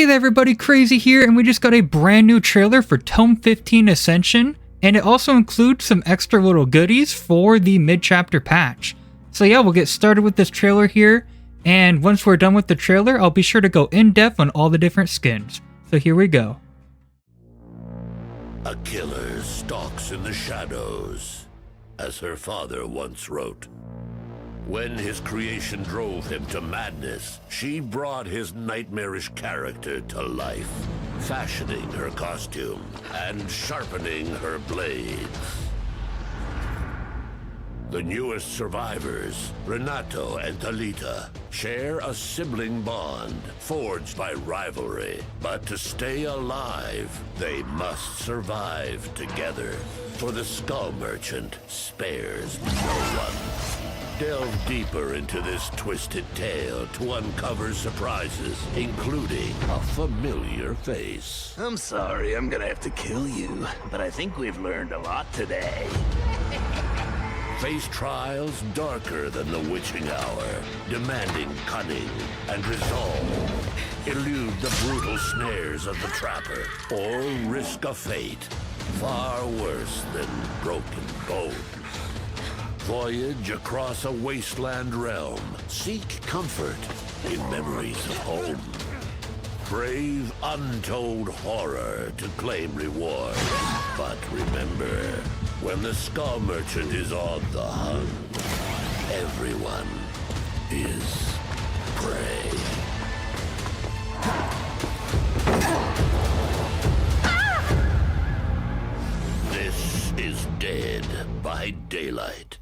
Hey there everybody, Crazy here, and we just got a brand new trailer for Tome 15 Ascension, and it also includes some extra little goodies for the mid-chapter patch. So yeah, we'll get started with this trailer here, and once we're done with the trailer, I'll be sure to go in-depth on all the different skins. So here we go. A killer stalks in the shadows, as her father once wrote. When his creation drove him to madness, she brought his nightmarish character to life, fashioning her costume and sharpening her blades. The newest survivors, Renato and Talita, share a sibling bond forged by rivalry. But to stay alive, they must survive together, for the Skull Merchant spares no one. Delve deeper into this twisted tale to uncover surprises, including a familiar face. I'm sorry, I'm gonna have to kill you, but I think we've learned a lot today. Face trials darker than the witching hour, demanding cunning and resolve. Elude the brutal snares of the trapper, or risk a fate far worse than broken bones. Voyage across a wasteland realm. Seek comfort in memories of home. Brave untold horror to claim reward. But remember, when the Skull Merchant is on the hunt, everyone is prey. This is Dead by Daylight.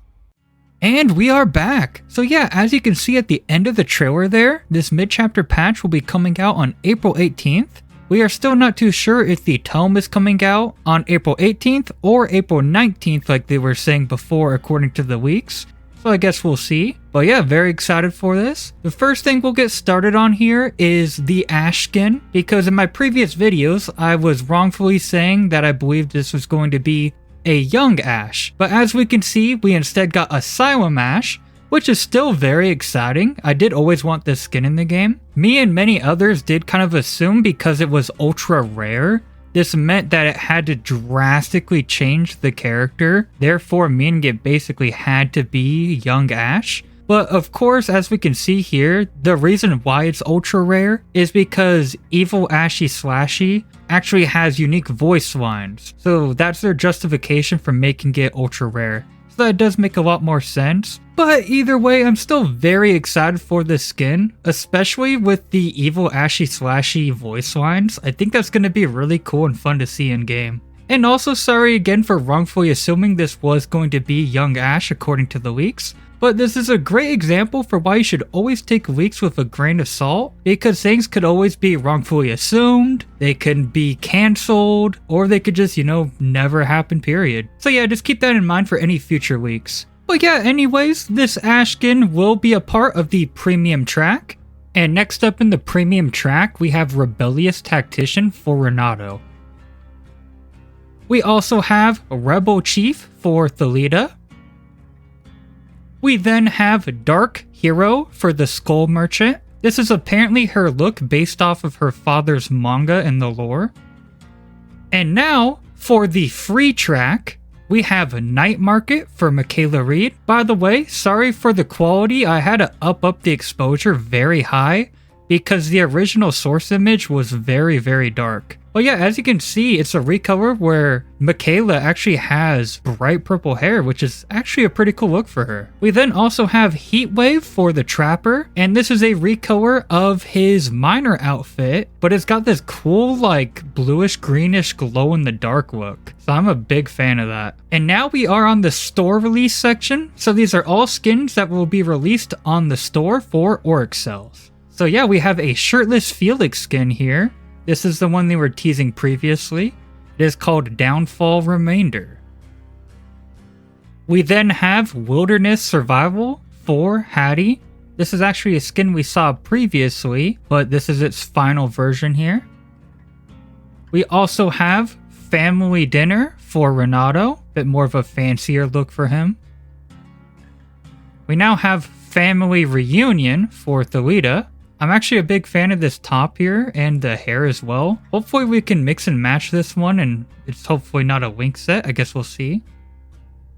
And we are back! So yeah, as you can see at the end of the trailer there, this mid-chapter patch will be coming out on April 18th. We are still not too sure if the Tome is coming out on April 18th or April 19th like they were saying before according to the leaks. So I guess we'll see. But yeah, very excited for this. The first thing we'll get started on here is the Ash skin, because in my previous videos I was wrongfully saying that I believed this was going to be a young Ash, but as we can see, we instead got Asylum Ash, which is still very exciting. I did always want this skin in the game. Me and many others did kind of assume because it was ultra rare, this meant that it had to drastically change the character, therefore meaning it basically had to be young Ash. But of course, as we can see here, the reason why it's ultra rare is because evil Ashy Slashy actually has unique voice lines. So that's their justification for making it ultra rare. So that does make a lot more sense. But either way, I'm still very excited for this skin, especially with the evil Ashy Slashy voice lines. I think that's going to be really cool and fun to see in game. And also sorry again for wrongfully assuming this was going to be young Ash according to the leaks. But this is a great example for why you should always take leaks with a grain of salt, because things could always be wrongfully assumed, they can be cancelled, or they could just, never happen, period. So yeah, just keep that in mind for any future leaks. But yeah, anyways, this Ash skin will be a part of the premium track. And next up in the premium track, we have Rebellious Tactician for Renato. We also have Rebel Chief for Talita. We then have Dark Hero for the Skull Merchant. This is apparently her look based off of her father's manga in the lore. And now, for the free track, we have Night Market for Michaela Reed. By the way, sorry for the quality, I had to up the exposure very high because the original source image was very, very dark. But yeah, as you can see, it's a recolor where Michaela actually has bright purple hair, which is actually a pretty cool look for her. We then also have Heatwave for the Trapper, and this is a recolor of his miner outfit, but it's got this cool like bluish greenish glow in the dark look. So I'm a big fan of that. And now we are on the store release section. So these are all skins that will be released on the store for Oryx cells. So yeah, we have a shirtless Felix skin here. This is the one they were teasing previously. It is called Downfall Remainder. We then have Wilderness Survival for Hattie. This is actually a skin we saw previously, but this is its final version here. We also have Family Dinner for Renato, bit more of a fancier look for him. We now have Family Reunion for Talita. I'm actually a big fan of this top here and the hair as well. Hopefully we can mix and match this one and it's hopefully not a wink set. I guess we'll see.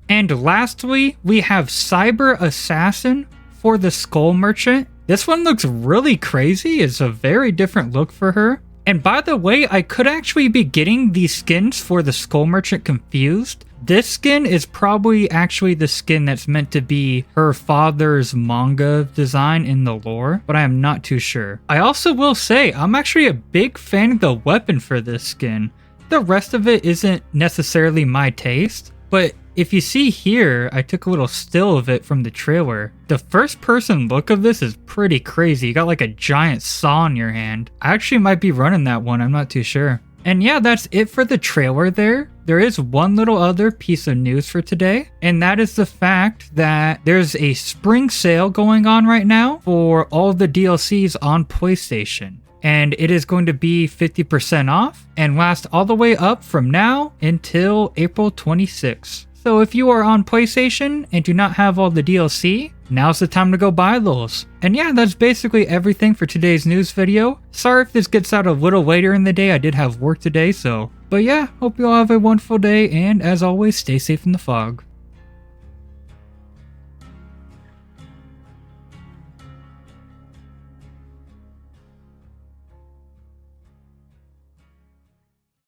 And lastly, we have Cyber Assassin for the Skull Merchant. This one looks really crazy. It's a very different look for her. And by the way, I could actually be getting these skins for the Skull Merchant confused. This skin is probably actually the skin that's meant to be her father's manga design in the lore, but I am not too sure. I also will say, I'm actually a big fan of the weapon for this skin. The rest of it isn't necessarily my taste, but if you see here, I took a little still of it from the trailer. The first person look of this is pretty crazy. You got like a giant saw in your hand. I actually might be running that one, I'm not too sure. And yeah, that's it for the trailer there. There is one little other piece of news for today, and that is the fact that there's a spring sale going on right now for all the DLCs on PlayStation. And it is going to be 50% off and last all the way up from now until April 26th. So if you are on PlayStation and do not have all the DLC, now's the time to go buy those. And yeah, that's basically everything for today's news video. Sorry if this gets out a little later in the day, I did have work today, so. But yeah, hope you all have a wonderful day, and as always, stay safe in the fog.